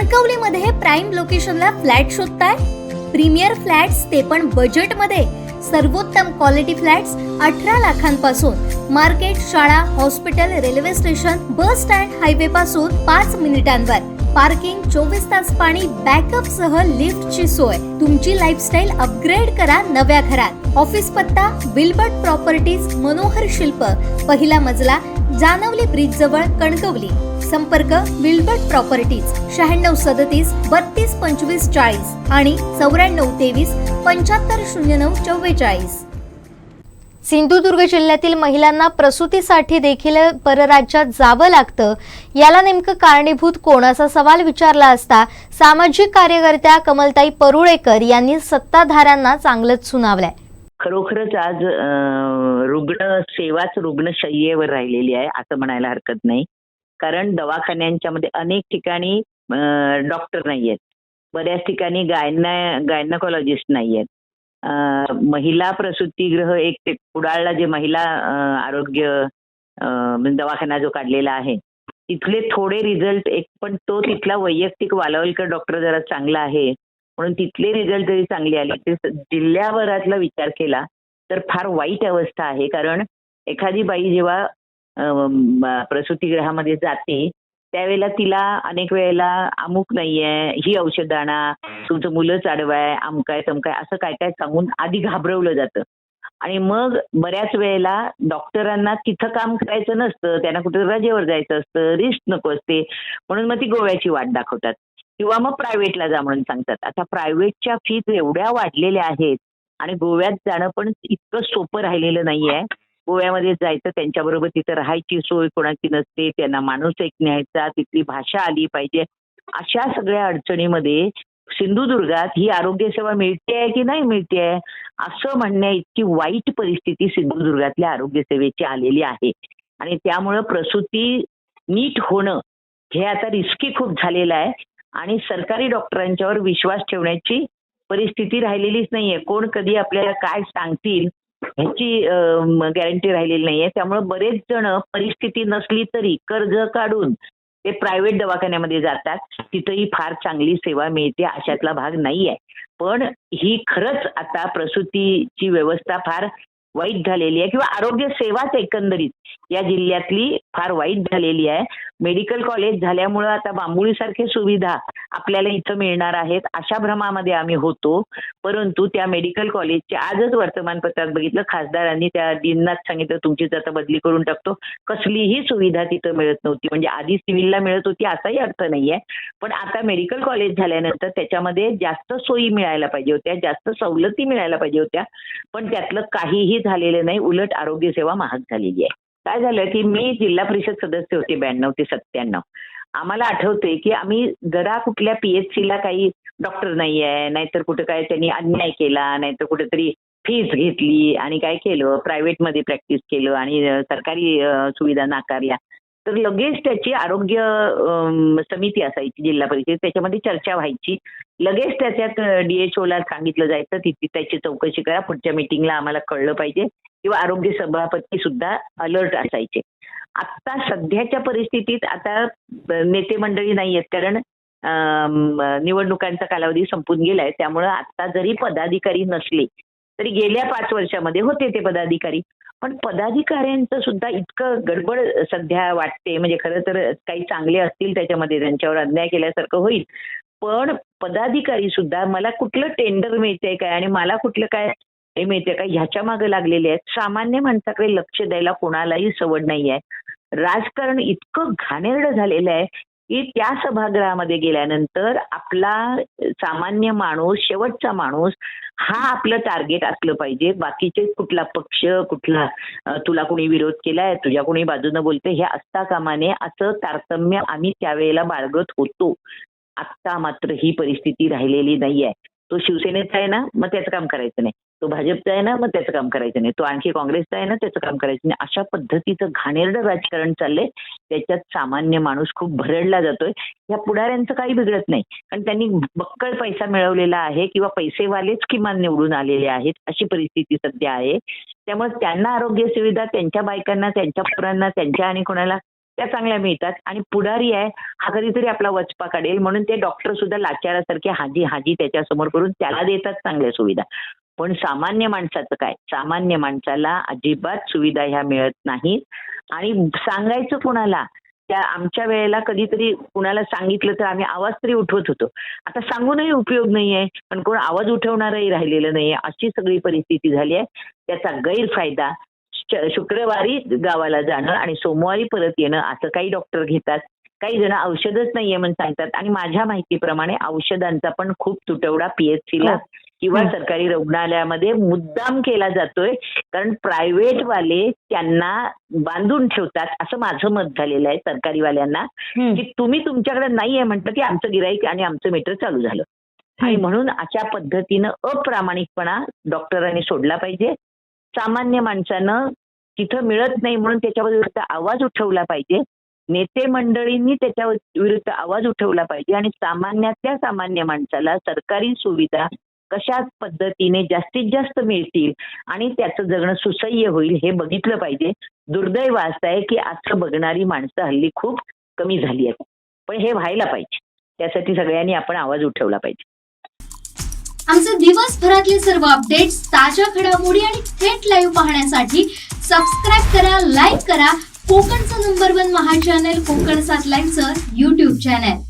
कणकवलीमध्ये prime लोकेशनला flat शोधताय? Premier flats ते पण बजेटमध्ये. सर्वोत्तम क्वालिटी फ्लॅट्स 18 लाखांपासून. मार्केट, शाळा, hospital, railway station, bus stand, highway पासून 5 मिनिटांवर. पार्किंग, 24 तास पाणी, बॅकअप सह लिफ्टची सोय. तुमची लाईफस्टाईल अपग्रेड करा नव्या घरात. ऑफिस पत्ता विल्बर्ट प्रॉपर्टीज, मनोहर शिल्प, पहिला मजला, जानवली ब्रिज जवळ, कणकवली. संपर्क विल्बर्ट प्रॉपर्टीज 9637 32 25 40 आणि 94 23 75 09 44. सिंधुदुर्ग जिल्ह्यातील महिलांना प्रसूतीसाठी देखील परराज्यात जावं लागतं. याला नेमकं कारणीभूत कोण, असा सवाल विचारला असता सामाजिक कार्यकर्त्या कमलताई परुळेकर यांनी सत्ताधाऱ्यांना चांगलंच सुनावलंय. खरोखरच आज रुग्ण सेवाच रुग्णशय्येवर राहिलेली आहे असं म्हणायला हरकत नाही. कारण दवाखान्यांच्या मध्ये अनेक ठिकाणी डॉक्टर नाहीयेत, बऱ्याच ठिकाणी गायनॉकॉलॉजिस्ट नाहीयेत. महिला प्रसूतीगृह एक ते कुडाळला जे महिला आरोग्य दवाखाना जो काढलेला आहे तिथले थोडे रिझल्ट एक, पण तो तिथला वैयक्तिक वालावलकर डॉक्टर जरा चांगला आहे म्हणून तिथले रिझल्ट जरी चांगले आले ते जिल्ह्याभरातला विचार केला तर फार वाईट अवस्था आहे. कारण एखादी बाई जेव्हा प्रसूतीगृहामध्ये जाते त्यावेळेला तिला अनेक वेळेला अमुक नाहीये, ही औषधं आणा, तुमचं मुलंच आडवाय, अमकाय तमकाय असं काय काय सांगून आधी घाबरवलं जातं. आणि मग बऱ्याच वेळेला डॉक्टरांना तिथं काम करायचं नसतं, त्यांना कुठे रजेवर जायचं असतं, रिस्क नको असते, म्हणून मग ती गोव्याची वाट दाखवतात किंवा मग प्रायव्हेटला जा म्हणून सांगतात. आता प्रायव्हेटच्या फीज एवढ्या वाढलेल्या आहेत आणि गोव्यात जाणं पण इतकं सोपं राहिलेलं नाहीये. गोव्यामध्ये जायचं, त्यांच्याबरोबर तिथं राहायची सोय कोणाची नसते, त्यांना माणूस एक न्यायचा, तिथली भाषा आली पाहिजे. अशा सगळ्या अडचणीमध्ये सिंधुदुर्गात ही आरोग्य सेवा मिळते की नाही मिळते असं म्हणण्या इतकी वाईट परिस्थिती सिंधुदुर्गातल्या आरोग्य सेवेची आलेली आहे. आणि त्यामुळं प्रसूती नीट होणं हे आता रिस्की खूप झालेलं आहे आणि सरकारी डॉक्टरांच्यावर विश्वास ठेवण्याची परिस्थिती राहिलेलीच नाहीये. कोण कधी आपल्याला काय सांगतील ह्याची गॅरंटी राहिलेली नाहीये. त्यामुळे बरेच जण परिस्थिती नसली तरी कर्ज काढून ते प्रायव्हेट दवाखान्यामध्ये जातात, तिथंही फार चांगली सेवा मिळते अशातला भाग नाहीये. पण ही खरंच आता प्रसूतीची व्यवस्था फार वाईट झालेली आहे किंवा आरोग्य सेवाच एकंदरीत या जिल्ह्यातली फार वाईट झालेली आहे. मेडिकल कॉलेज झाल्यामुळं आता बांबोळीसारखे सुविधा आपल्याला इथं मिळणार आहेत अशा भ्रमामध्ये आम्ही होतो. परंतु त्या मेडिकल कॉलेजच्या आजच वर्तमानपत्रात बघितलं, खासदारांनी त्या डीननाच सांगितलं तुमचीच आता बदली करून टाकतो. कसलीही सुविधा तिथं मिळत नव्हती, म्हणजे आधी सिव्हिलला मिळत होती असाही अर्थ नाहीये. पण आता मेडिकल कॉलेज झाल्यानंतर त्याच्यामध्ये जास्त सोयी मिळायला पाहिजे होत्या, जास्त सवलती मिळायला पाहिजे होत्या, पण त्यातलं काहीही झालेलं नाही. उलट आरोग्य सेवा महाग झालेली आहे. काय झालं की मी जिल्हा परिषद सदस्य होते 92 ते 97. आम्हाला आठवतंय की आम्ही जरा कुठल्या पीएचसीला काही डॉक्टर नाहीये, नाहीतर कुठं काय त्यांनी अन्याय केला, नाहीतर कुठेतरी फीस घेतली आणि काय केलं प्रायव्हेटमध्ये प्रॅक्टिस केलं आणि सरकारी सुविधा नाकारल्या तर लगेच त्याची आरोग्य समिती असायची जिल्हा परिषद, त्याच्यामध्ये चर्चा व्हायची. लगेच त्याच्यात DHOला सांगितलं जायचं तिथे त्याची चौकशी करा, पुढच्या मीटिंगला आम्हाला कळलं पाहिजे, किंवा आरोग्य सभापती सुद्धा अलर्ट असायचे. आता सध्याच्या परिस्थितीत आता नेते मंडळी नाही आहेत, कारण निवडणुकांचा कालावधी संपून गेलाय. त्यामुळं आता जरी पदाधिकारी नसले तरी गेल्या 5 वर्षामध्ये होते ते पदाधिकारी. पण पदाधिकाऱ्यांचं सुद्धा इतकं गडबड सध्या वाटते, म्हणजे खरं तर काही चांगले असतील त्याच्यामध्ये, त्यांच्यावर अन्याय केल्यासारखं होईल, पण पदाधिकारी सुद्धा मला कुठलं टेंडर मिळतंय काय आणि मला कुठलं काय हे मिळते काय ह्याच्या मागे लागलेले आहेत. सामान्य माणसाकडे लक्ष द्यायला कोणालाही सवड नाही आहे. राजकारण इतकं घाणेरडं झालेलं आहे की त्या सभागृहामध्ये गेल्यानंतर आपला सामान्य माणूस, शेवटचा माणूस हा आपलं टार्गेट असलं पाहिजे. बाकीचे कुठला पक्ष, कुठला तुला कोणी विरोध केलाय, तुझ्या कोणी बाजूनं बोलते, हे असता कामा नये असं तारतम्य आम्ही त्यावेळेला बाळगत होतो. आत्ता मात्र ही परिस्थिती राहिलेली नाहीये. तो शिवसेनेचा आहे ना मग त्याचं काम करायचं नाही, तो भाजपचा आहे ना मग त्याचं काम करायचं नाही, तो आणखी काँग्रेसचा आहे ना त्याचं काम करायचं नाही, अशा पद्धतीचं घाणेरडं राजकारण चाललंय. त्याच्यात सामान्य माणूस खूप भरडला जातोय. या पुढाऱ्यांचं काही बिघडत नाही, कारण त्यांनी बक्कळ पैसा मिळवलेला आहे किंवा पैसेवालेच किमान निवडून आलेले आहेत अशी परिस्थिती सध्या आहे. त्यामुळे त्यांना आरोग्य सुविधा त्यांच्या बायकांना, त्यांच्या पोरांना, त्यांच्या आणि कोणाला त्या चांगल्या मिळतात आणि पुढारी आहे हा कधीतरी आपला वचपा काढेल म्हणून ते डॉक्टर सुद्धा लाचारासारखे हाजी हाजी त्याच्यासमोर करून त्याला देतात चांगल्या सुविधा. पण सामान्य माणसाचं काय? सामान्य माणसाला अजिबात सुविधा ह्या मिळत नाहीत आणि सांगायचं कुणाला? त्या आमच्या वेळेला कधीतरी कुणाला सांगितलं तर आम्ही आवाज तरी उठवत होतो. आता सांगूनही उपयोग नाहीये, पण कोण आवाज उठवणारही राहिलेलं नाहीये. अशी सगळी परिस्थिती झाली आहे. त्याचा गैरफायदा शुक्रवारी गावाला जाणं आणि सोमवारी परत येणं असं काही डॉक्टर घेतात. काही जण औषधच नाहीये म्हणून सांगतात आणि माझ्या माहितीप्रमाणे औषधांचा पण खूप तुटवडा पीएचसीला किंवा सरकारी रुग्णालयामध्ये मुद्दाम केला जातोय. कारण प्रायव्हेट वाले त्यांना बांधून ठेवतात असं माझं मत झालेलं आहे सरकारीवाल्यांना, की तुम्ही तुमच्याकडे नाहीये म्हटलं की आमचं गिराईक आणि आमचं मीटर चालू झालं. आणि म्हणून अशा पद्धतीनं अप्रामाणिकपणा डॉक्टरांनी सोडला पाहिजे. सामान्य माणसानं तिथं मिळत नाही म्हणून त्याच्या विरुद्ध आवाज उठवला पाहिजे. नेते मंडळींनी त्याच्या विरुद्ध आवाज उठवला पाहिजे आणि सामान्यातल्या सामान्य माणसाला सरकारी सुविधा कशा पद्धतीने जास्तीत जास्त मिळतील आणि त्याचं जगणं सुसह्य होईल हे बघितलं पाहिजे. दुर्दैव असं आहे की असं बघणारी माणसं हल्ली खूप कमी झाली आहेत. पण हे व्हायला पाहिजे. त्यासाठी सगळ्यांनी आपण आवाज उठवला पाहिजे. आमचे दिवसभरातले सर्व अपडेट्स, ताज्या घडामोडी आणि थेट लाईव्ह पाहण्यासाठी सबस्क्राईब करा, लाईक करा कोकणचं नंबर 1 महा चॅनल कोकण 7 लाईव्हचं YouTube चॅनल.